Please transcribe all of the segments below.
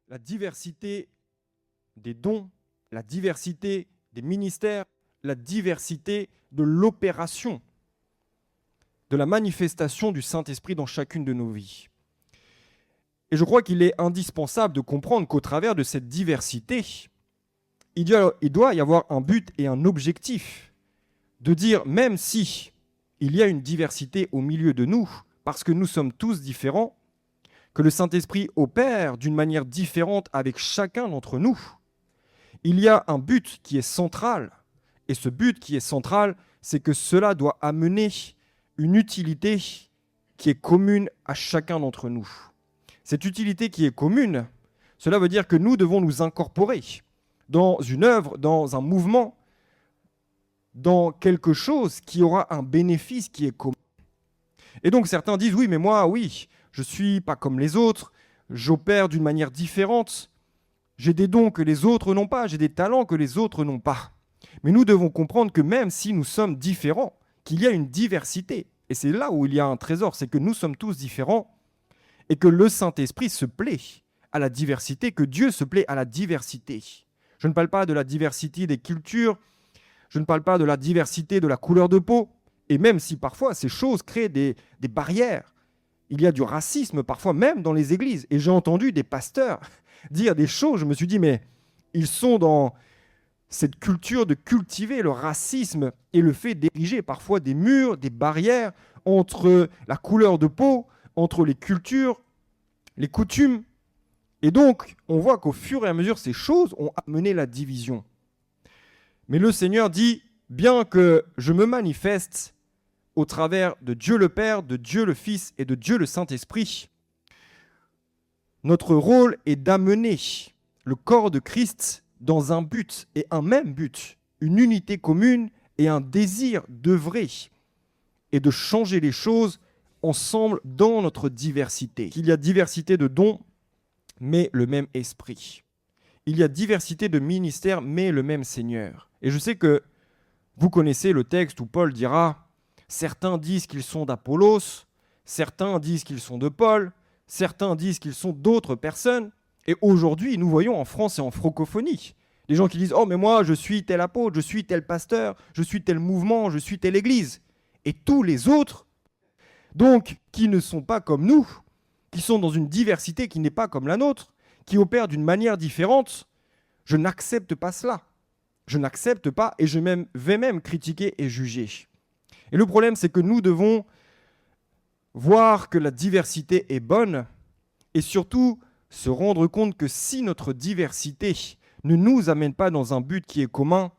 la diversité des dons, la diversité des ministères, la diversité de l'opération, de la manifestation du Saint-Esprit dans chacune de nos vies. Et je crois qu'il est indispensable de comprendre qu'au travers de cette diversité, il doit y avoir un but et un objectif, de dire même si il y a une diversité au milieu de nous, parce que nous sommes tous différents, que le Saint-Esprit opère d'une manière différente avec chacun d'entre nous, il y a un but qui est central. Et ce but qui est central, c'est que cela doit amener une utilité qui est commune à chacun d'entre nous. Cette utilité qui est commune, cela veut dire que nous devons nous incorporer dans une œuvre, dans un mouvement, dans quelque chose qui aura un bénéfice qui est commun. Et donc certains disent, oui, mais moi, oui, je ne suis pas comme les autres, j'opère d'une manière différente, j'ai des dons que les autres n'ont pas, j'ai des talents que les autres n'ont pas. Mais nous devons comprendre que même si nous sommes différents, qu'il y a une diversité. Et c'est là où il y a un trésor, c'est que nous sommes tous différents et que le Saint-Esprit se plaît à la diversité, que Dieu se plaît à la diversité. Je ne parle pas de la diversité des cultures, je ne parle pas de la diversité de la couleur de peau, et même si parfois ces choses créent des barrières. Il y a du racisme parfois même dans les églises. Et j'ai entendu des pasteurs dire des choses, je me suis dit, mais ils sont dans cette culture de cultiver le racisme et le fait d'ériger parfois des murs, des barrières entre la couleur de peau, entre les cultures, les coutumes. Et donc, on voit qu'au fur et à mesure, ces choses ont amené la division. Mais le Seigneur dit, bien que je me manifeste au travers de Dieu le Père, de Dieu le Fils et de Dieu le Saint-Esprit, notre rôle est d'amener le corps de Christ dans un but et un même but, une unité commune et un désir d'œuvrer et de changer les choses ensemble dans notre diversité. Il y a diversité de dons, mais le même esprit. Il y a diversité de ministères, mais le même Seigneur. Et je sais que vous connaissez le texte où Paul dira « Certains disent qu'ils sont d'Apollos, certains disent qu'ils sont de Paul, certains disent qu'ils sont d'autres personnes. » Et aujourd'hui, nous voyons en France et en francophonie des gens qui disent « Oh, mais moi, je suis tel apôtre, je suis tel pasteur, je suis tel mouvement, je suis telle église. » Et tous les autres, donc, qui ne sont pas comme nous, qui sont dans une diversité qui n'est pas comme la nôtre, qui opèrent d'une manière différente, je n'accepte pas cela. Je n'accepte pas et je vais même critiquer et juger. Et le problème, c'est que nous devons voir que la diversité est bonne et surtout se rendre compte que si notre diversité ne nous amène pas dans un but qui est commun,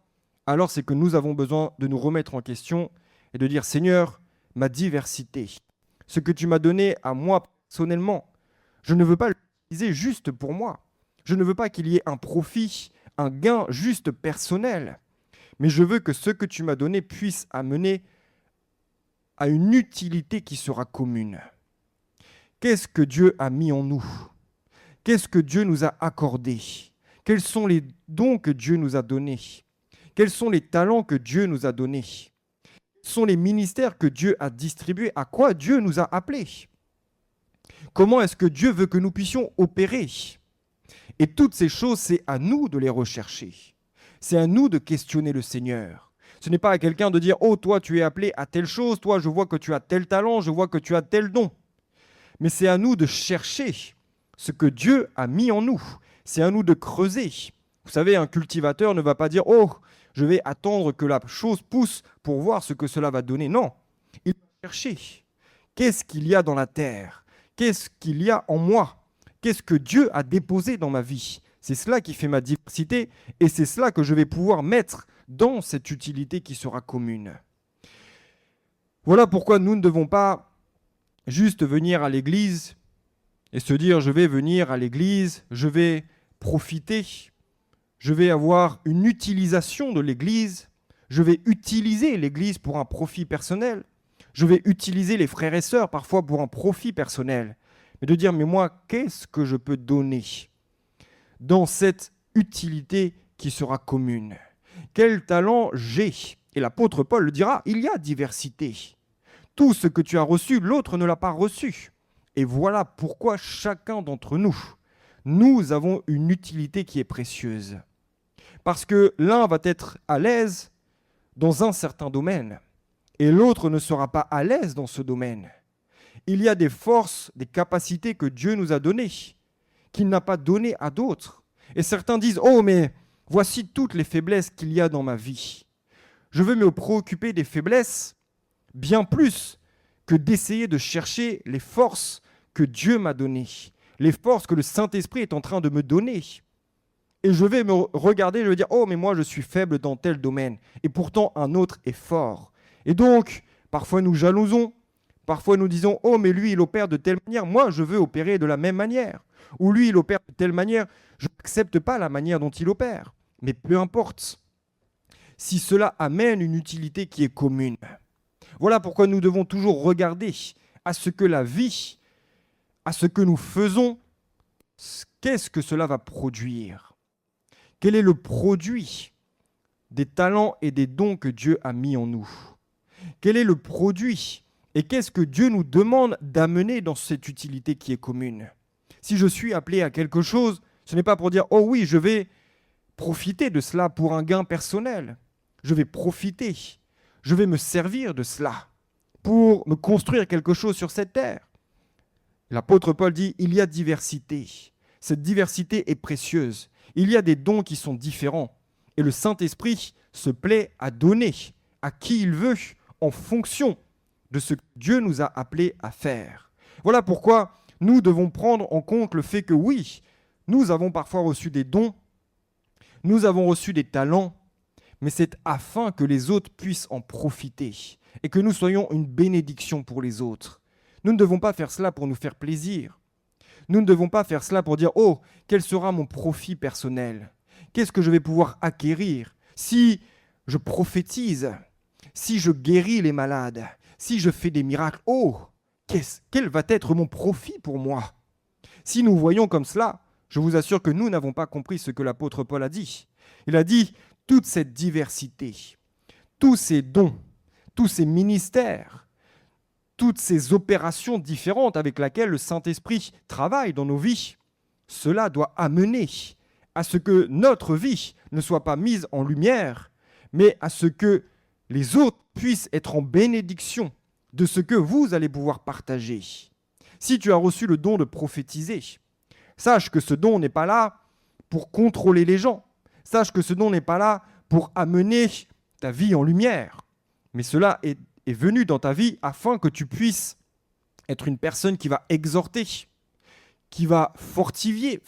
alors c'est que nous avons besoin de nous remettre en question et de dire « Seigneur, ma diversité, ce que tu m'as donné à moi personnellement, je ne veux pas l'utiliser juste pour moi. Je ne veux pas qu'il y ait un profit, un gain juste personnel, mais je veux que ce que tu m'as donné puisse amener à une utilité qui sera commune. » Qu'est-ce que Dieu a mis en nous? Qu'est-ce que Dieu nous a accordé? Quels sont les dons que Dieu nous a donnés? Quels sont les talents que Dieu nous a donnés? Quels sont les ministères que Dieu a distribués? À quoi Dieu nous a appelés? Comment est-ce que Dieu veut que nous puissions opérer? Et toutes ces choses, c'est à nous de les rechercher. C'est à nous de questionner le Seigneur. Ce n'est pas à quelqu'un de dire « Oh, toi, tu es appelé à telle chose, toi, je vois que tu as tel talent, je vois que tu as tel don. » Mais c'est à nous de chercher ce que Dieu a mis en nous. C'est à nous de creuser. Vous savez, un cultivateur ne va pas dire « Oh, je vais attendre que la chose pousse pour voir ce que cela va donner. » Non, il va chercher. Qu'est-ce qu'il y a dans la terre? Qu'est-ce qu'il y a en moi? Qu'est-ce que Dieu a déposé dans ma vie? C'est cela qui fait ma diversité et c'est cela que je vais pouvoir mettre dans cette utilité qui sera commune. Voilà pourquoi nous ne devons pas juste venir à l'église et se dire « je vais venir à l'église, je vais profiter, je vais avoir une utilisation de l'église, je vais utiliser l'église pour un profit personnel, je vais utiliser les frères et sœurs parfois pour un profit personnel. » Mais de dire « mais moi, qu'est-ce que je peux donner dans cette utilité qui sera commune? Quel talent j'ai ?» Et l'apôtre Paul le dira, il y a diversité. Tout ce que tu as reçu, l'autre ne l'a pas reçu. Et voilà pourquoi chacun d'entre nous nous avons une utilité qui est précieuse. Parce que l'un va être à l'aise dans un certain domaine et l'autre ne sera pas à l'aise dans ce domaine. Il y a des forces, des capacités que Dieu nous a données, qu'il n'a pas données à d'autres. Et certains disent « Oh, mais voici toutes les faiblesses qu'il y a dans ma vie. Je veux me préoccuper des faiblesses bien plus que d'essayer de chercher les forces que Dieu m'a données, les forces que le Saint-Esprit est en train de me donner. Et je vais me regarder, je vais dire « Oh, mais moi, je suis faible dans tel domaine. » Et pourtant, un autre est fort. Et donc, parfois nous jalousons, parfois nous disons « Oh, mais lui, il opère de telle manière, moi, je veux opérer de la même manière. » Ou lui, il opère de telle manière, je n'accepte pas la manière dont il opère. Mais peu importe, si cela amène une utilité qui est commune. Voilà pourquoi nous devons toujours regarder à ce que la vie, à ce que nous faisons, qu'est-ce que cela va produire? Quel est le produit des talents et des dons que Dieu a mis en nous? Quel est le produit et qu'est-ce que Dieu nous demande d'amener dans cette utilité qui est commune? Si je suis appelé à quelque chose, ce n'est pas pour dire « Oh oui, je vais profiter de cela pour un gain personnel. Je vais profiter, je vais me servir de cela pour me construire quelque chose sur cette terre. » L'apôtre Paul dit « Il y a diversité. Cette diversité est précieuse. Il y a des dons qui sont différents. Et le Saint-Esprit se plaît à donner à qui il veut en fonction de ce que Dieu nous a appelés à faire. » Voilà pourquoi nous devons prendre en compte le fait que oui, nous avons parfois reçu des dons, nous avons reçu des talents, mais c'est afin que les autres puissent en profiter et que nous soyons une bénédiction pour les autres. Nous ne devons pas faire cela pour nous faire plaisir. Nous ne devons pas faire cela pour dire « Oh, quel sera mon profit personnel? Qu'est-ce que je vais pouvoir acquérir si je prophétise, si je guéris les malades, si je fais des miracles? Oh, quel va être mon profit pour moi ?» Si nous voyons comme cela, je vous assure que nous n'avons pas compris ce que l'apôtre Paul a dit. Il a dit « Toute cette diversité, tous ces dons, tous ces ministères, toutes ces opérations différentes avec lesquelles le Saint-Esprit travaille dans nos vies, cela doit amener à ce que notre vie ne soit pas mise en lumière, mais à ce que les autres puissent être en bénédiction de ce que vous allez pouvoir partager. Si tu as reçu le don de prophétiser, sache que ce don n'est pas là pour contrôler les gens. Sache que ce don n'est pas là pour amener ta vie en lumière. Mais cela est venu dans ta vie afin que tu puisses être une personne qui va exhorter, qui va fortifier,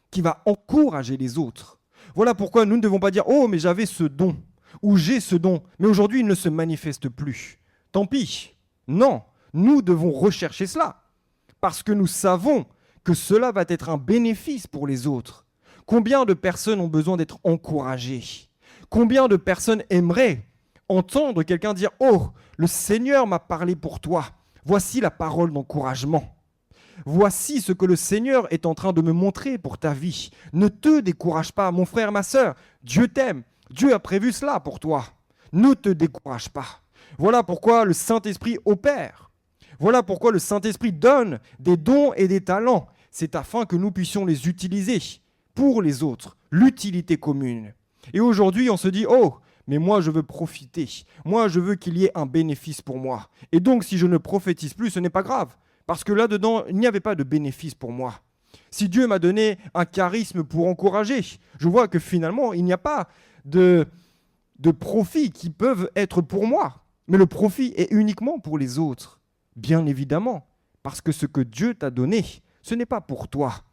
qui va encourager les autres. Voilà pourquoi nous ne devons pas dire « Oh, mais j'avais ce don » ou « J'ai ce don, mais aujourd'hui il ne se manifeste plus. » Tant pis. Non, nous devons rechercher cela parce que nous savons que cela va être un bénéfice pour les autres. Combien de personnes ont besoin d'être encouragées? Combien de personnes aimeraient entendre quelqu'un dire « Oh, le Seigneur m'a parlé pour toi. Voici la parole d'encouragement. Voici ce que le Seigneur est en train de me montrer pour ta vie. Ne te décourage pas, mon frère, ma sœur. Dieu t'aime. Dieu a prévu cela pour toi. Ne te décourage pas. » Voilà pourquoi le Saint-Esprit opère. Voilà pourquoi le Saint-Esprit donne des dons et des talents. C'est afin que nous puissions les utiliser pour les autres, l'utilité commune. Et aujourd'hui, on se dit « Oh, mais moi, je veux profiter. Moi, je veux qu'il y ait un bénéfice pour moi. Et donc, si je ne prophétise plus, ce n'est pas grave. Parce que là-dedans, il n'y avait pas de bénéfice pour moi. Si Dieu m'a donné un charisme pour encourager, je vois que finalement, il n'y a pas de profits qui peuvent être pour moi. Mais le profit est uniquement pour les autres, bien évidemment. Parce que ce que Dieu t'a donné, ce n'est pas pour toi.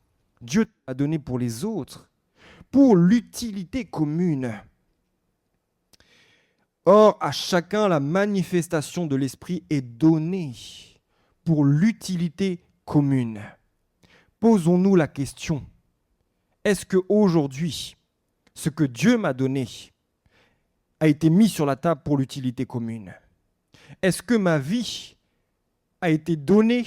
Dieu t'a donné pour les autres, pour l'utilité commune. Or, à chacun, la manifestation de l'Esprit est donnée pour l'utilité commune. Posons-nous la question, est-ce qu'aujourd'hui, ce que Dieu m'a donné a été mis sur la table pour l'utilité commune? Est-ce que ma vie a été donnée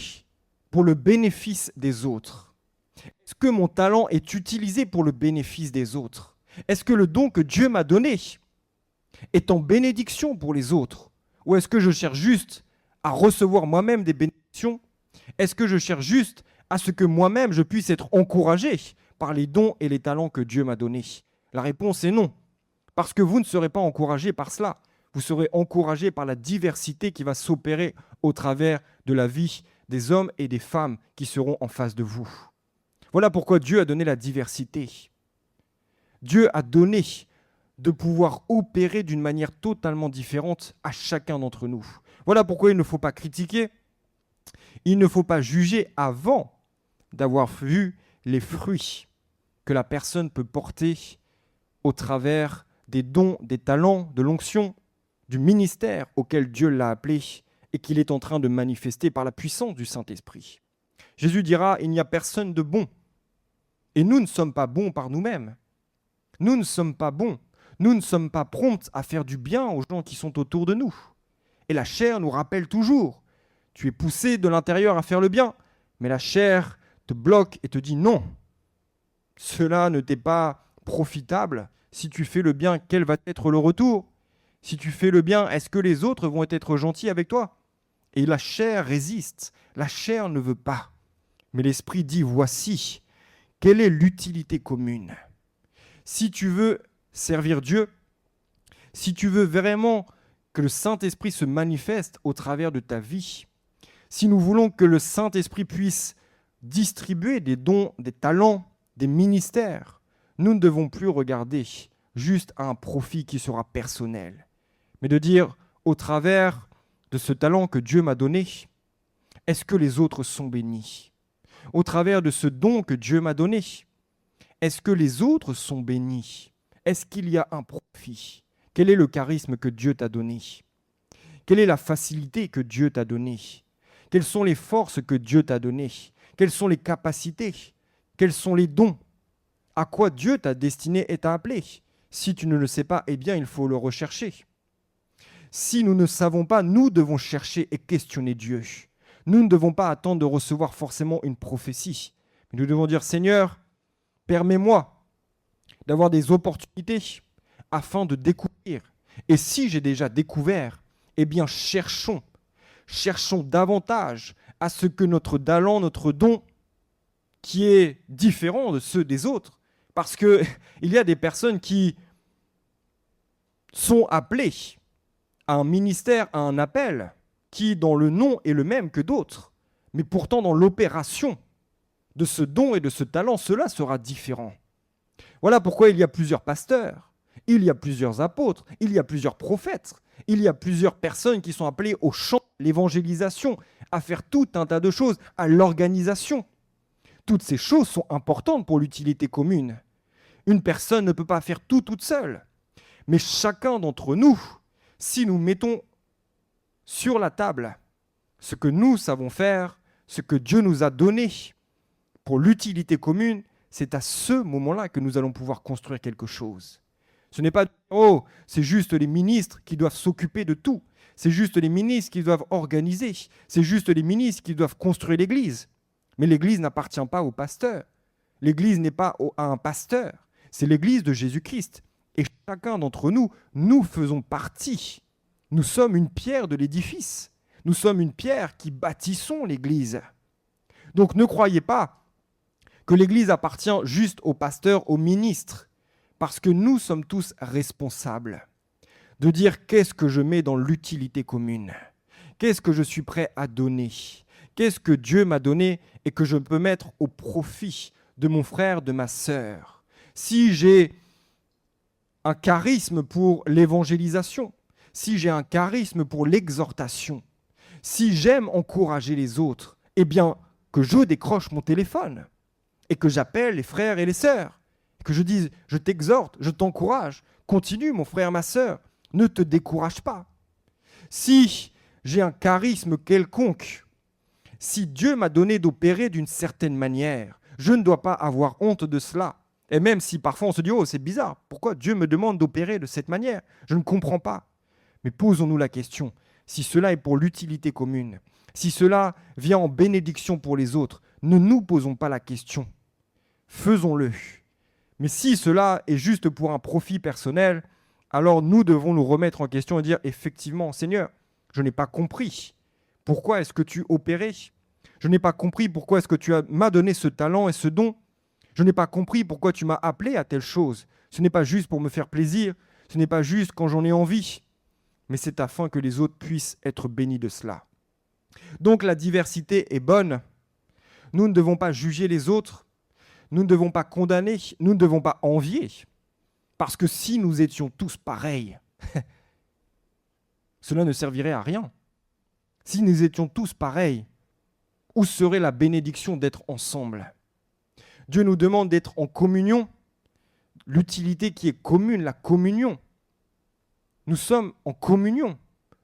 pour le bénéfice des autres? Est-ce que mon talent est utilisé pour le bénéfice des autres? Est-ce que le don que Dieu m'a donné est en bénédiction pour les autres? Ou est-ce que je cherche juste à recevoir moi-même des bénédictions? Est-ce que je cherche juste à ce que moi-même je puisse être encouragé par les dons et les talents que Dieu m'a donnés? La réponse est non, parce que vous ne serez pas encouragé par cela. Vous serez encouragé par la diversité qui va s'opérer au travers de la vie des hommes et des femmes qui seront en face de vous. Voilà pourquoi Dieu a donné la diversité. Dieu a donné de pouvoir opérer d'une manière totalement différente à chacun d'entre nous. Voilà pourquoi il ne faut pas critiquer, il ne faut pas juger avant d'avoir vu les fruits que la personne peut porter au travers des dons, des talents, de l'onction, du ministère auquel Dieu l'a appelé et qu'il est en train de manifester par la puissance du Saint-Esprit. Jésus dira, il n'y a personne de bon. Et nous ne sommes pas bons par nous-mêmes. Nous ne sommes pas bons. Nous ne sommes pas prompts à faire du bien aux gens qui sont autour de nous. Et la chair nous rappelle toujours, tu es poussé de l'intérieur à faire le bien, mais la chair te bloque et te dit non. Cela ne t'est pas profitable. Si tu fais le bien, quel va être le retour? Si tu fais le bien, est-ce que les autres vont être gentils avec toi? Et la chair résiste. La chair ne veut pas. Mais l'esprit dit, voici, quelle est l'utilité commune? Si tu veux servir Dieu, si tu veux vraiment que le Saint-Esprit se manifeste au travers de ta vie, si nous voulons que le Saint-Esprit puisse distribuer des dons, des talents, des ministères, nous ne devons plus regarder juste à un profit qui sera personnel, mais de dire, au travers de ce talent que Dieu m'a donné, est-ce que les autres sont bénis? Au travers de ce don que Dieu m'a donné, est-ce que les autres sont bénis? Est-ce qu'il y a un profit? Quel est le charisme que Dieu t'a donné? Quelle est la facilité que Dieu t'a donnée? Quelles sont les forces que Dieu t'a données? Quelles sont les capacités? Quels sont les dons? À quoi Dieu t'a destiné et t'a appelé? Si tu ne le sais pas, eh bien, il faut le rechercher. Si nous ne savons pas, nous devons chercher et questionner Dieu. Nous ne devons pas attendre de recevoir forcément une prophétie. Mais nous devons dire, Seigneur, permets-moi d'avoir des opportunités afin de découvrir. Et si j'ai déjà découvert, eh bien, cherchons davantage à ce que notre talent, notre don, qui est différent de ceux des autres, parce qu'il y a des personnes qui sont appelées à un ministère, à un appel, qui dans le nom est le même que d'autres, mais pourtant dans l'opération de ce don et de ce talent, cela sera différent. Voilà pourquoi il y a plusieurs pasteurs, il y a plusieurs apôtres, il y a plusieurs prophètes, il y a plusieurs personnes qui sont appelées au chant, l'évangélisation, à faire tout un tas de choses, à l'organisation. Toutes ces choses sont importantes pour l'utilité commune. Une personne ne peut pas faire tout toute seule. Mais chacun d'entre nous, si nous mettons sur la table ce que nous savons faire, ce que Dieu nous a donné pour l'utilité commune, c'est à ce moment-là que nous allons pouvoir construire quelque chose. Ce n'est pas « oh, c'est juste les ministres qui doivent s'occuper de tout. C'est juste les ministres qui doivent organiser. C'est juste les ministres qui doivent construire l'Église. » Mais l'Église n'appartient pas au pasteur. L'Église n'est pas à un pasteur. C'est l'Église de Jésus-Christ. Et chacun d'entre nous, nous faisons partie. Nous sommes une pierre de l'édifice. Nous sommes une pierre qui bâtissons l'Église. Donc ne croyez pas que l'Église appartient juste aux pasteurs, aux ministres, parce que nous sommes tous responsables de dire qu'est-ce que je mets dans l'utilité commune, qu'est-ce que je suis prêt à donner, qu'est-ce que Dieu m'a donné et que je peux mettre au profit de mon frère, de ma sœur. Si j'ai un charisme pour l'évangélisation, si j'ai un charisme pour l'exhortation, si j'aime encourager les autres, eh bien, que je décroche mon téléphone et que j'appelle les frères et les sœurs, que je dise, je t'exhorte, je t'encourage, continue mon frère, ma sœur, ne te décourage pas. Si j'ai un charisme quelconque, si Dieu m'a donné d'opérer d'une certaine manière, je ne dois pas avoir honte de cela. Et même si parfois on se dit, oh c'est bizarre, pourquoi Dieu me demande d'opérer de cette manière? Je ne comprends pas. Mais posons-nous la question, si cela est pour l'utilité commune, si cela vient en bénédiction pour les autres, ne nous posons pas la question. Faisons-le. Mais si cela est juste pour un profit personnel, alors nous devons nous remettre en question et dire, effectivement, Seigneur, je n'ai pas compris. Pourquoi est-ce que tu opérais? Je n'ai pas compris pourquoi est-ce que m'as donné ce talent et ce don. Je n'ai pas compris pourquoi tu m'as appelé à telle chose. Ce n'est pas juste pour me faire plaisir, ce n'est pas juste quand j'en ai envie, mais c'est afin que les autres puissent être bénis de cela. Donc la diversité est bonne. Nous ne devons pas juger les autres, nous ne devons pas condamner, nous ne devons pas envier. Parce que si nous étions tous pareils, cela ne servirait à rien. Si nous étions tous pareils, où serait la bénédiction d'être ensemble? Dieu nous demande d'être en communion, l'utilité qui est commune, la communion. Nous sommes en communion.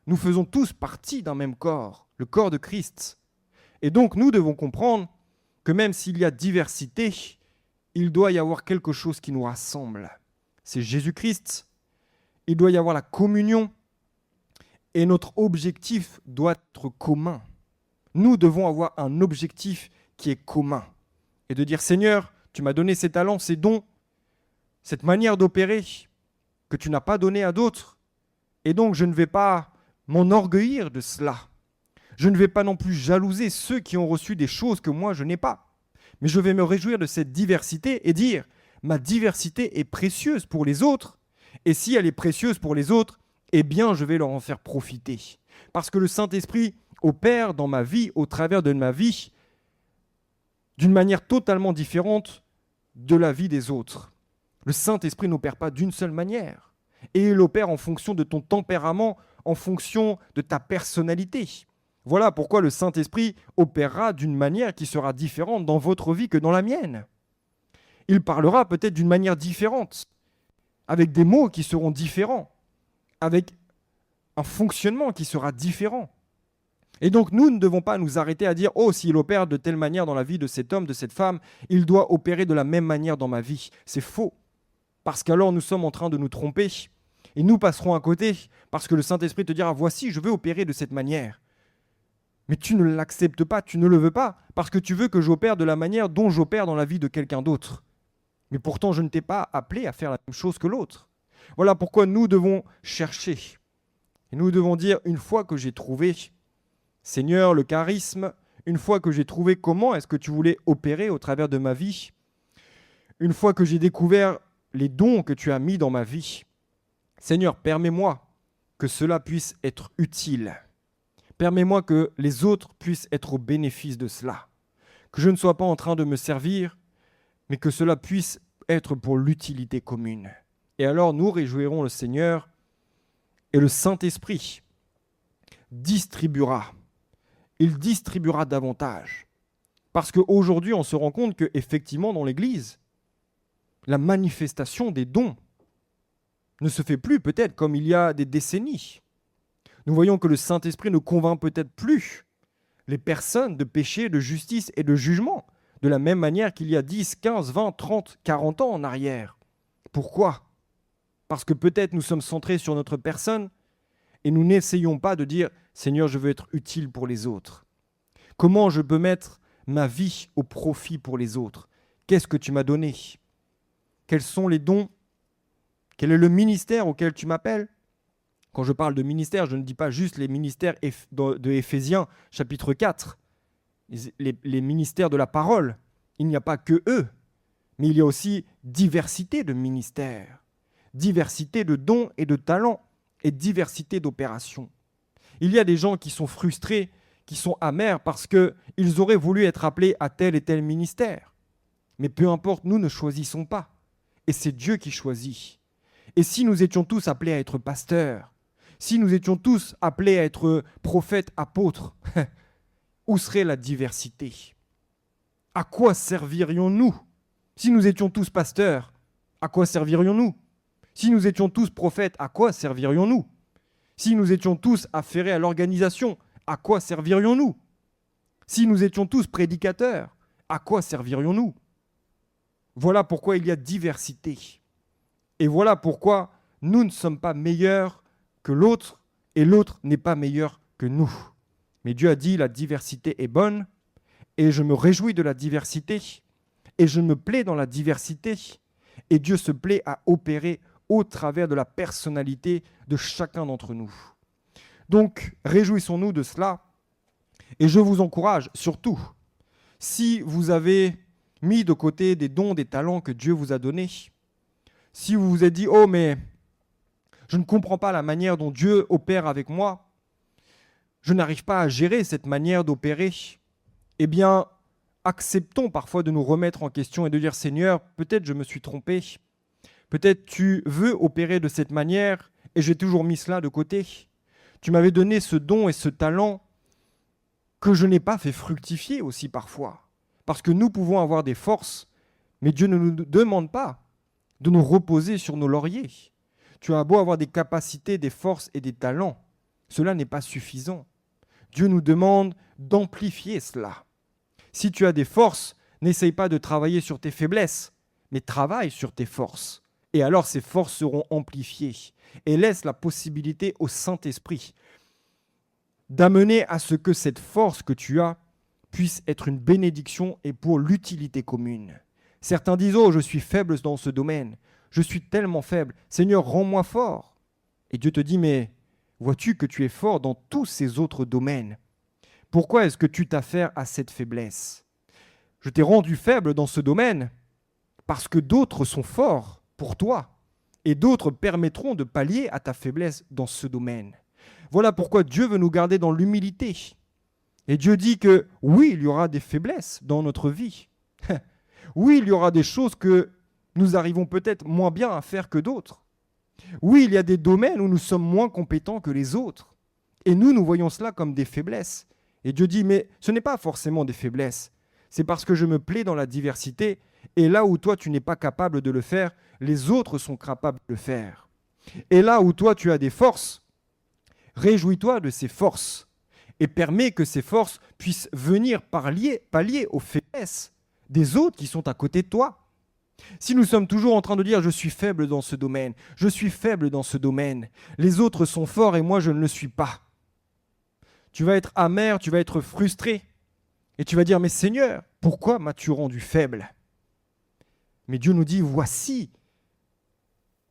Nous faisons tous partie d'un même corps, le corps de Christ. Et donc nous devons comprendre que même s'il y a diversité, il doit y avoir quelque chose qui nous rassemble. C'est Jésus-Christ. Il doit y avoir la communion. Et notre objectif doit être commun. Nous devons avoir un objectif qui est commun. Et de dire, Seigneur, tu m'as donné ces talents, ces dons, cette manière d'opérer que tu n'as pas donné à d'autres. Et donc, je ne vais pas m'enorgueillir de cela. Je ne vais pas non plus jalouser ceux qui ont reçu des choses que moi, je n'ai pas. Mais je vais me réjouir de cette diversité et dire, ma diversité est précieuse pour les autres. Et si elle est précieuse pour les autres, eh bien, je vais leur en faire profiter. Parce que le Saint-Esprit opère dans ma vie, au travers de ma vie, d'une manière totalement différente de la vie des autres. Le Saint-Esprit n'opère pas d'une seule manière. Et il opère en fonction de ton tempérament, en fonction de ta personnalité. Voilà pourquoi le Saint-Esprit opérera d'une manière qui sera différente dans votre vie que dans la mienne. Il parlera peut-être d'une manière différente, avec des mots qui seront différents, avec un fonctionnement qui sera différent. Et donc nous ne devons pas nous arrêter à dire « Oh, s'il opère de telle manière dans la vie de cet homme, de cette femme, il doit opérer de la même manière dans ma vie. » C'est faux, parce qu'alors nous sommes en train de nous tromper et nous passerons à côté parce que le Saint-Esprit te dira « Voici, je veux opérer de cette manière. » Mais tu ne l'acceptes pas, tu ne le veux pas, parce que tu veux que j'opère de la manière dont j'opère dans la vie de quelqu'un d'autre. Mais pourtant, je ne t'ai pas appelé à faire la même chose que l'autre. Voilà pourquoi nous devons chercher. Et nous devons dire, une fois que j'ai trouvé, Seigneur, le charisme, une fois que j'ai trouvé comment est-ce que tu voulais opérer au travers de ma vie, une fois que j'ai découvert les dons que tu as mis dans ma vie, Seigneur, permets-moi que cela puisse être utile. Permets-moi que les autres puissent être au bénéfice de cela. Que je ne sois pas en train de me servir, mais que cela puisse être pour l'utilité commune. Et alors nous réjouirons le Seigneur et le Saint-Esprit distribuera. Il distribuera davantage. Parce qu'aujourd'hui, on se rend compte qu'effectivement, dans l'Église, la manifestation des dons ne se fait plus peut-être comme il y a des décennies. Nous voyons que le Saint-Esprit ne convainc peut-être plus les personnes de péché, de justice et de jugement, de la même manière qu'il y a 10, 15, 20, 30, 40 ans en arrière. Pourquoi ? Parce que peut-être nous sommes centrés sur notre personne et nous n'essayons pas de dire « Seigneur, je veux être utile pour les autres. Comment je peux mettre ma vie au profit pour les autres ? Qu'est-ce que tu m'as donné ? Quels sont les dons ? Quel est le ministère auquel tu m'appelles ? » Quand je parle de ministère, je ne dis pas juste les ministères de Éphésiens, chapitre 4, les ministères de la parole. Il n'y a pas que eux, mais il y a aussi diversité de ministères, diversité de dons et de talents, et diversité d'opérations. Il y a des gens qui sont frustrés, qui sont amers parce qu'ils auraient voulu être appelés à tel et tel ministère. Mais peu importe, nous ne choisissons pas. Et c'est Dieu qui choisit. Et si nous étions tous appelés à être pasteurs, si nous étions tous appelés à être prophètes, apôtres, où serait la diversité ? À quoi servirions-nous ? Si nous étions tous pasteurs, à quoi servirions-nous ? Si nous étions tous prophètes, à quoi servirions-nous ? Si nous étions tous affairés à l'organisation, à quoi servirions-nous ? Si nous étions tous prédicateurs, à quoi servirions-nous ? Voilà pourquoi il y a diversité. Et voilà pourquoi nous ne sommes pas meilleurs que l'autre et l'autre n'est pas meilleur que nous. Mais Dieu a dit la diversité est bonne et je me réjouis de la diversité et je me plais dans la diversité et Dieu se plaît à opérer au travers de la personnalité de chacun d'entre nous. Donc, réjouissons-nous de cela Et je vous encourage, surtout, si vous avez mis de côté des dons, des talents que Dieu vous a donnés, si vous vous êtes dit « Oh, mais je ne comprends pas la manière dont Dieu opère avec moi, je n'arrive pas à gérer cette manière d'opérer », eh bien, acceptons parfois de nous remettre en question et de dire « Seigneur, peut-être je me suis trompé, peut-être tu veux opérer de cette manière et j'ai toujours mis cela de côté. Tu m'avais donné ce don et ce talent que je n'ai pas fait fructifier aussi parfois. Parce que nous pouvons avoir des forces, mais Dieu ne nous demande pas de nous reposer sur nos lauriers. Tu as beau avoir des capacités, des forces et des talents, cela n'est pas suffisant. Dieu nous demande d'amplifier cela. Si tu as des forces, n'essaye pas de travailler sur tes faiblesses, mais travaille sur tes forces. Et alors ces forces seront amplifiées. Et laisse la possibilité au Saint-Esprit d'amener à ce que cette force que tu as puisse être une bénédiction et pour l'utilité commune. Certains disent « Oh, je suis faible dans ce domaine. Je suis tellement faible. Seigneur, rends-moi fort. » Et Dieu te dit « Mais vois-tu que tu es fort dans tous ces autres domaines? Pourquoi est-ce que tu t'affaires à cette faiblesse? Je t'ai rendu faible dans ce domaine parce que d'autres sont forts pour toi et d'autres permettront de pallier à ta faiblesse dans ce domaine. » Voilà pourquoi Dieu veut nous garder dans l'humilité. Et Dieu dit que oui, il y aura des faiblesses dans notre vie. Oui, il y aura des choses que nous arrivons peut-être moins bien à faire que d'autres. Oui, il y a des domaines où nous sommes moins compétents que les autres. Et nous voyons cela comme des faiblesses. Et Dieu dit, mais ce n'est pas forcément des faiblesses. C'est parce que je me plais dans la diversité. Et là où toi, tu n'es pas capable de le faire, les autres sont capables de le faire. Et là où toi, tu as des forces, réjouis-toi de ces forces et permets que ces forces puissent venir pallier aux faiblesses des autres qui sont à côté de toi. Si nous sommes toujours en train de dire « je suis faible dans ce domaine, je suis faible dans ce domaine, les autres sont forts et moi je ne le suis pas », tu vas être amer, tu vas être frustré et tu vas dire « mais Seigneur, pourquoi m'as-tu rendu faible ?» Mais Dieu nous dit « voici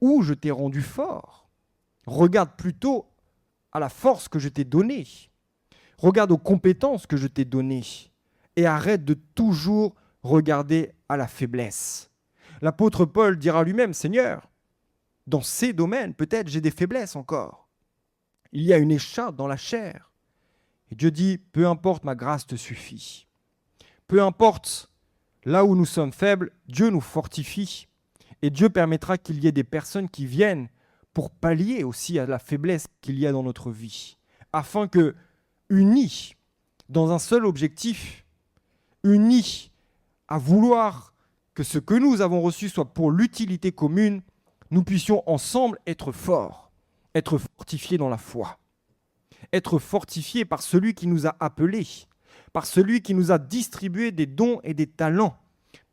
où je t'ai rendu fort. Regarde plutôt à la force que je t'ai donnée. Regarde aux compétences que je t'ai données et arrête de toujours regarder à la faiblesse. » L'apôtre Paul dira lui-même, « Seigneur, dans ces domaines, peut-être j'ai des faiblesses encore. Il y a une écharpe dans la chair. » Et Dieu dit, « Peu importe, ma grâce te suffit. » Peu importe, là où nous sommes faibles, Dieu nous fortifie et Dieu permettra qu'il y ait des personnes qui viennent pour pallier aussi à la faiblesse qu'il y a dans notre vie, afin que, unis dans un seul objectif, unis à vouloir que ce que nous avons reçu soit pour l'utilité commune, nous puissions ensemble être forts, être fortifiés dans la foi, être fortifiés par celui qui nous a appelés, par celui qui nous a distribué des dons et des talents,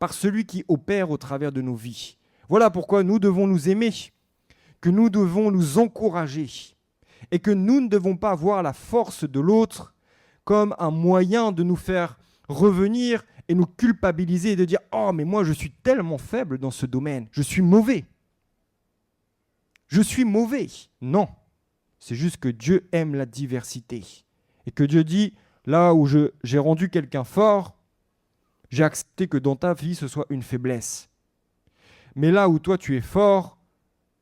par celui qui opère au travers de nos vies. Voilà pourquoi nous devons nous aimer, que nous devons nous encourager et que nous ne devons pas voir la force de l'autre comme un moyen de nous faire revenir et nous culpabiliser et de dire « Oh, mais moi, je suis tellement faible dans ce domaine, je suis mauvais. Je suis mauvais. » Non, c'est juste que Dieu aime la diversité et que Dieu dit « Là où j'ai rendu quelqu'un fort, j'ai accepté que dans ta vie, ce soit une faiblesse. Mais là où toi, tu es fort,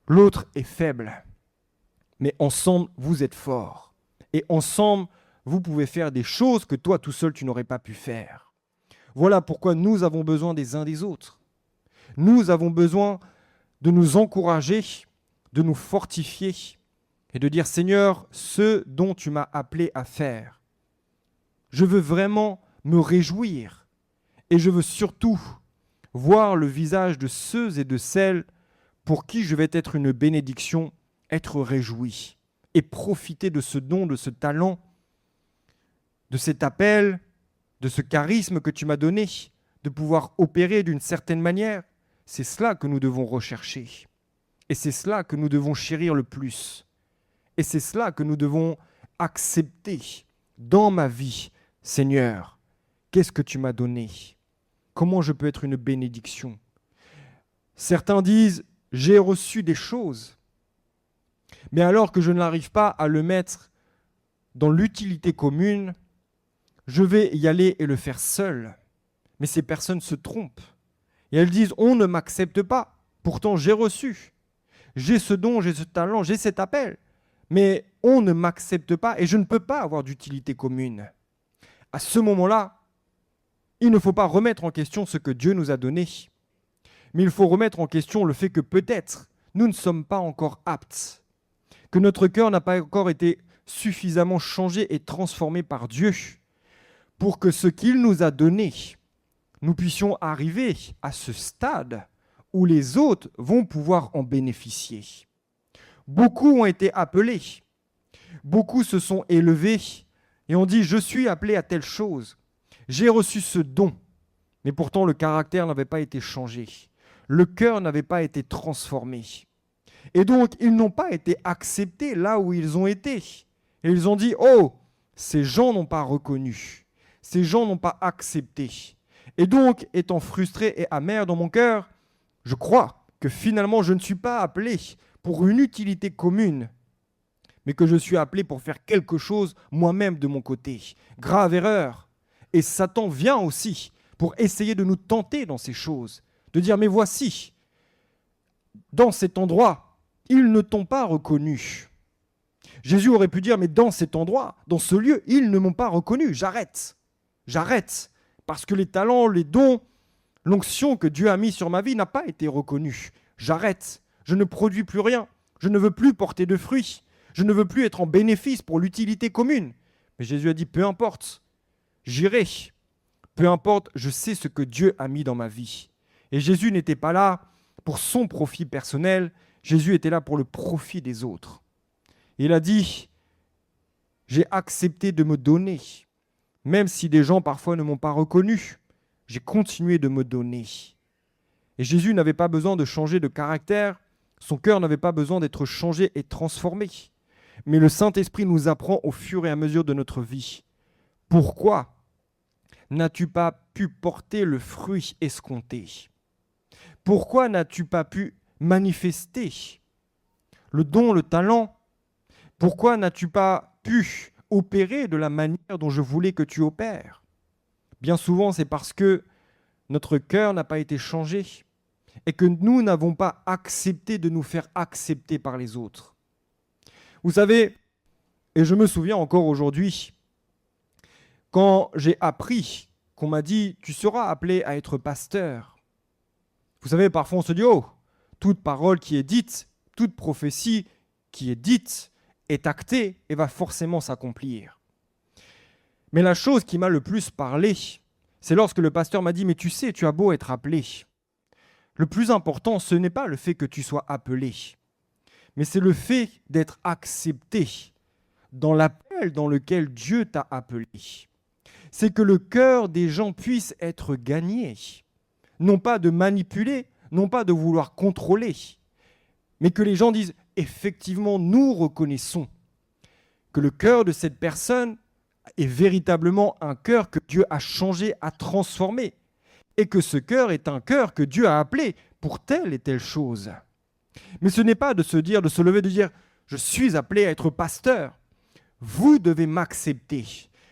l'autre est faible. Mais ensemble, vous êtes forts. Et ensemble, vous pouvez faire des choses que toi, tout seul, tu n'aurais pas pu faire. » Voilà pourquoi nous avons besoin des uns des autres. Nous avons besoin de nous encourager, de nous fortifier et de dire « Seigneur, ce dont tu m'as appelé à faire, je veux vraiment me réjouir et je veux surtout voir le visage de ceux et de celles pour qui je vais être une bénédiction, être réjoui et profiter de ce don, de ce talent, de cet appel, de ce charisme que tu m'as donné, de pouvoir opérer d'une certaine manière. » C'est cela que nous devons rechercher. Et c'est cela que nous devons chérir le plus. Et c'est cela que nous devons accepter dans ma vie. Seigneur, qu'est-ce que tu m'as donné? Comment je peux être une bénédiction? Certains disent, j'ai reçu des choses. Mais alors que je n'arrive pas à le mettre dans l'utilité commune, je vais y aller et le faire seul. Mais ces personnes se trompent. Et elles disent, on ne m'accepte pas. Pourtant, j'ai reçu. J'ai ce don, j'ai ce talent, j'ai cet appel. Mais on ne m'accepte pas et je ne peux pas avoir d'utilité commune. À ce moment-là, il ne faut pas remettre en question ce que Dieu nous a donné. Mais il faut remettre en question le fait que peut-être nous ne sommes pas encore aptes. Que notre cœur n'a pas encore été suffisamment changé et transformé par Dieu pour que ce qu'il nous a donné, nous puissions arriver à ce stade où les autres vont pouvoir en bénéficier. Beaucoup ont été appelés, beaucoup se sont élevés et ont dit « je suis appelé à telle chose, j'ai reçu ce don », mais pourtant le caractère n'avait pas été changé, le cœur n'avait pas été transformé. Et donc, ils n'ont pas été acceptés là où ils ont été. Et ils ont dit « oh, ces gens n'ont pas reconnu, ces gens n'ont pas accepté ». Et donc, étant frustré et amer dans mon cœur, je crois que finalement, je ne suis pas appelé pour une utilité commune, mais que je suis appelé pour faire quelque chose moi-même de mon côté. Grave erreur. Et Satan vient aussi pour essayer de nous tenter dans ces choses, de dire, mais voici, dans cet endroit, ils ne t'ont pas reconnu. Jésus aurait pu dire, mais dans cet endroit, dans ce lieu, ils ne m'ont pas reconnu, j'arrête, parce que les talents, les dons, l'onction que Dieu a mis sur ma vie n'a pas été reconnue. J'arrête, je ne produis plus rien, je ne veux plus porter de fruits, je ne veux plus être en bénéfice pour l'utilité commune. Mais Jésus a dit, peu importe, j'irai, peu importe, je sais ce que Dieu a mis dans ma vie. Et Jésus n'était pas là pour son profit personnel, Jésus était là pour le profit des autres. Et il a dit, j'ai accepté de me donner, même si des gens parfois ne m'ont pas reconnu, j'ai continué de me donner. Et Jésus n'avait pas besoin de changer de caractère, son cœur n'avait pas besoin d'être changé et transformé. Mais le Saint-Esprit nous apprend au fur et à mesure de notre vie. Pourquoi n'as-tu pas pu porter le fruit escompté? Pourquoi n'as-tu pas pu manifester le don, le talent? Pourquoi n'as-tu pas pu opérer de la manière dont je voulais que tu opères? Bien souvent, c'est parce que notre cœur n'a pas été changé et que nous n'avons pas accepté de nous faire accepter par les autres. Vous savez, et je me souviens encore aujourd'hui, quand j'ai appris qu'on m'a dit « tu seras appelé à être pasteur », vous savez, parfois on se dit « oh, toute parole qui est dite, toute prophétie qui est dite est actée et va forcément s'accomplir ». Mais la chose qui m'a le plus parlé, c'est lorsque le pasteur m'a dit « mais tu sais, tu as beau être appelé. Le plus important, ce n'est pas le fait que tu sois appelé, mais c'est le fait d'être accepté dans l'appel dans lequel Dieu t'a appelé. C'est que le cœur des gens puisse être gagné, non pas de manipuler, non pas de vouloir contrôler, mais que les gens disent « effectivement, nous reconnaissons que le cœur de cette personne est véritablement un cœur que Dieu a changé, a transformé, et que ce cœur est un cœur que Dieu a appelé pour telle et telle chose. » Mais ce n'est pas de se dire, de se lever, de dire « je suis appelé à être pasteur, vous devez m'accepter,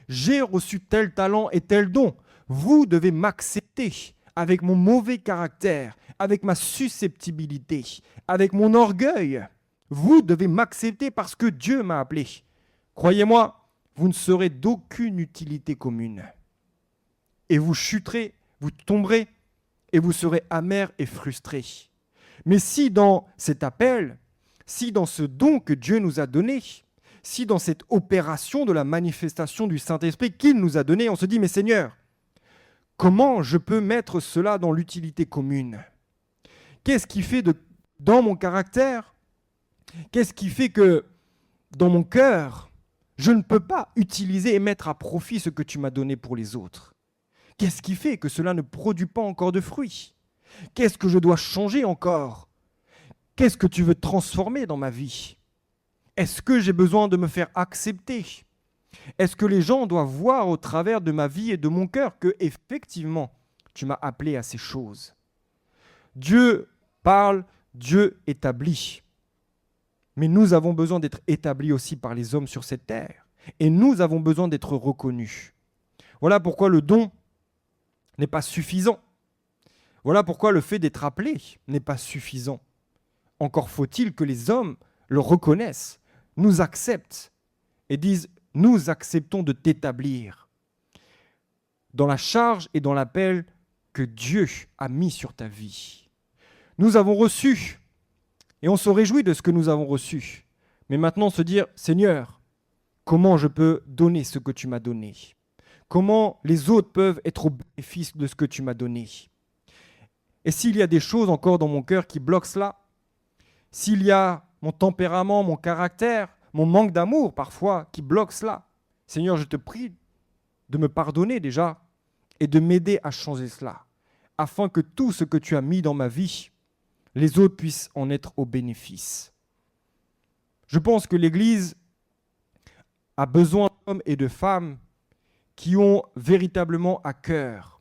j'ai reçu tel talent et tel don, vous devez m'accepter avec mon mauvais caractère, avec ma susceptibilité, avec mon orgueil, vous devez m'accepter parce que Dieu m'a appelé. Croyez-moi, vous ne serez d'aucune utilité commune. Et vous chuterez, vous tomberez, et vous serez amer et frustré. Mais si dans cet appel, si dans ce don que Dieu nous a donné, si dans cette opération de la manifestation du Saint-Esprit qu'il nous a donné, on se dit, mais Seigneur, comment je peux mettre cela dans l'utilité commune? Qu'est-ce qui fait dans mon caractère, qu'est-ce qui fait que dans mon cœur, je ne peux pas utiliser et mettre à profit ce que tu m'as donné pour les autres? Qu'est-ce qui fait que cela ne produit pas encore de fruits? Qu'est-ce que je dois changer encore? Qu'est-ce que tu veux transformer dans ma vie? Est-ce que j'ai besoin de me faire accepter? Est-ce que les gens doivent voir au travers de ma vie et de mon cœur que effectivement tu m'as appelé à ces choses? Dieu parle, Dieu établit. Mais nous avons besoin d'être établis aussi par les hommes sur cette terre. Et nous avons besoin d'être reconnus. Voilà pourquoi le don n'est pas suffisant. Voilà pourquoi le fait d'être appelé n'est pas suffisant. Encore faut-il que les hommes le reconnaissent, nous acceptent et disent « Nous acceptons de t'établir dans la charge et dans l'appel que Dieu a mis sur ta vie. » Nous avons reçu et on se réjouit de ce que nous avons reçu. Mais maintenant se dire « Seigneur, comment je peux donner ce que tu m'as donné ? Comment les autres peuvent être au bénéfice de ce que tu m'as donné ? Et s'il y a des choses encore dans mon cœur qui bloquent cela, s'il y a mon tempérament, mon caractère, mon manque d'amour parfois qui bloque cela, Seigneur, je te prie de me pardonner déjà et de m'aider à changer cela, afin que tout ce que tu as mis dans ma vie, les autres puissent en être au bénéfice. Je pense que l'Église a besoin d'hommes et de femmes qui ont véritablement à cœur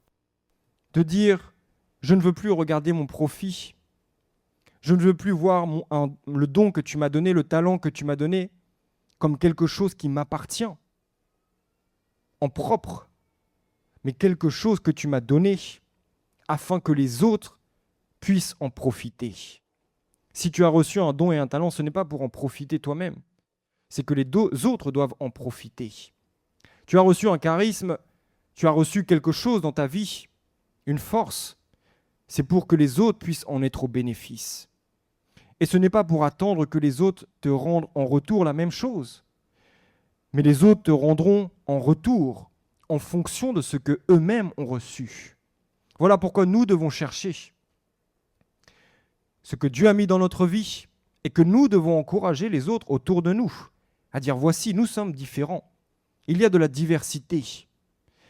de dire « Je ne veux plus regarder mon profit, je ne veux plus voir le don que tu m'as donné, le talent que tu m'as donné, comme quelque chose qui m'appartient en propre, mais quelque chose que tu m'as donné afin que les autres puissent en profiter. » Si tu as reçu un don et un talent, ce n'est pas pour en profiter toi-même, c'est que les autres doivent en profiter. Tu as reçu un charisme, tu as reçu quelque chose dans ta vie, une force, c'est pour que les autres puissent en être au bénéfice. Et ce n'est pas pour attendre que les autres te rendent en retour la même chose, mais les autres te rendront en retour en fonction de ce que eux-mêmes ont reçu. Voilà pourquoi nous devons chercher ce que Dieu a mis dans notre vie et que nous devons encourager les autres autour de nous à dire voici, nous sommes différents. Il y a de la diversité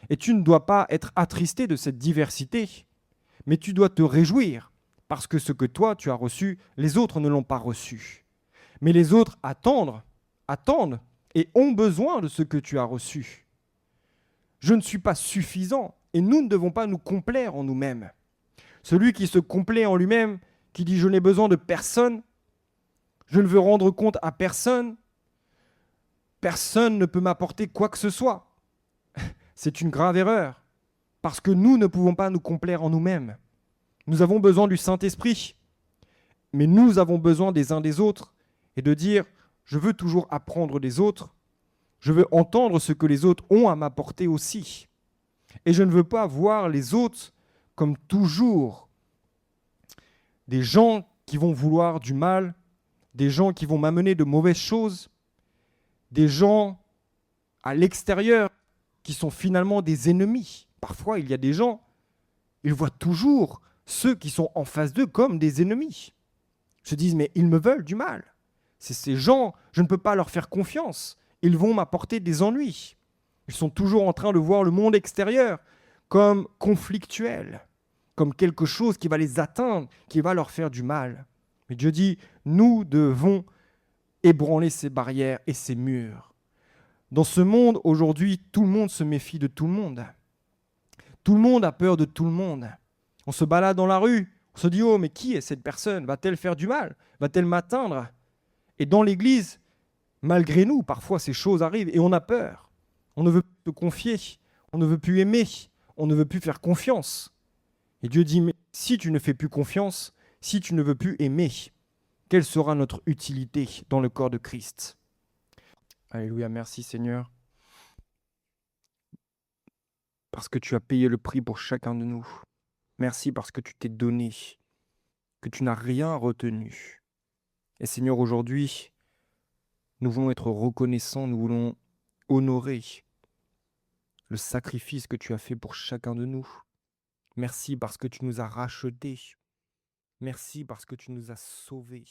et tu ne dois pas être attristé de cette diversité, mais tu dois te réjouir parce que ce que toi tu as reçu, les autres ne l'ont pas reçu. Mais les autres attendent et ont besoin de ce que tu as reçu. Je ne suis pas suffisant et nous ne devons pas nous complaire en nous-mêmes. Celui qui se complaît en lui-même, qui dit « je n'ai besoin de personne, je ne veux rendre compte à personne, personne ne peut m'apporter quoi que ce soit », c'est une grave erreur, parce que nous ne pouvons pas nous complaire en nous-mêmes. Nous avons besoin du Saint-Esprit, mais nous avons besoin des uns des autres et de dire « je veux toujours apprendre des autres, je veux entendre ce que les autres ont à m'apporter aussi. » Et je ne veux pas voir les autres comme toujours des gens qui vont vouloir du mal, des gens qui vont m'amener de mauvaises choses, des gens à l'extérieur qui sont finalement des ennemis. Parfois, il y a des gens, ils voient toujours ceux qui sont en face d'eux comme des ennemis. Ils se disent, mais ils me veulent du mal. C'est ces gens, je ne peux pas leur faire confiance. Ils vont m'apporter des ennuis. Ils sont toujours en train de voir le monde extérieur comme conflictuel, comme quelque chose qui va les atteindre, qui va leur faire du mal. Mais Dieu dit, nous devons ébranler ces barrières et ces murs. Dans ce monde, aujourd'hui, tout le monde se méfie de tout le monde. Tout le monde a peur de tout le monde. On se balade dans la rue, on se dit, oh, mais qui est cette personne? Va-t-elle faire du mal? Va-t-elle m'atteindre? Et dans l'Église, malgré nous, parfois ces choses arrivent et on a peur. On ne veut plus se confier, on ne veut plus aimer, on ne veut plus faire confiance. Et Dieu dit, mais si tu ne fais plus confiance, si tu ne veux plus aimer, quelle sera notre utilité dans le corps de Christ? Alléluia, merci Seigneur, parce que tu as payé le prix pour chacun de nous. Merci parce que tu t'es donné, que tu n'as rien retenu. Et Seigneur, aujourd'hui, nous voulons être reconnaissants, nous voulons honorer le sacrifice que tu as fait pour chacun de nous. Merci parce que tu nous as rachetés. Merci parce que tu nous as sauvés.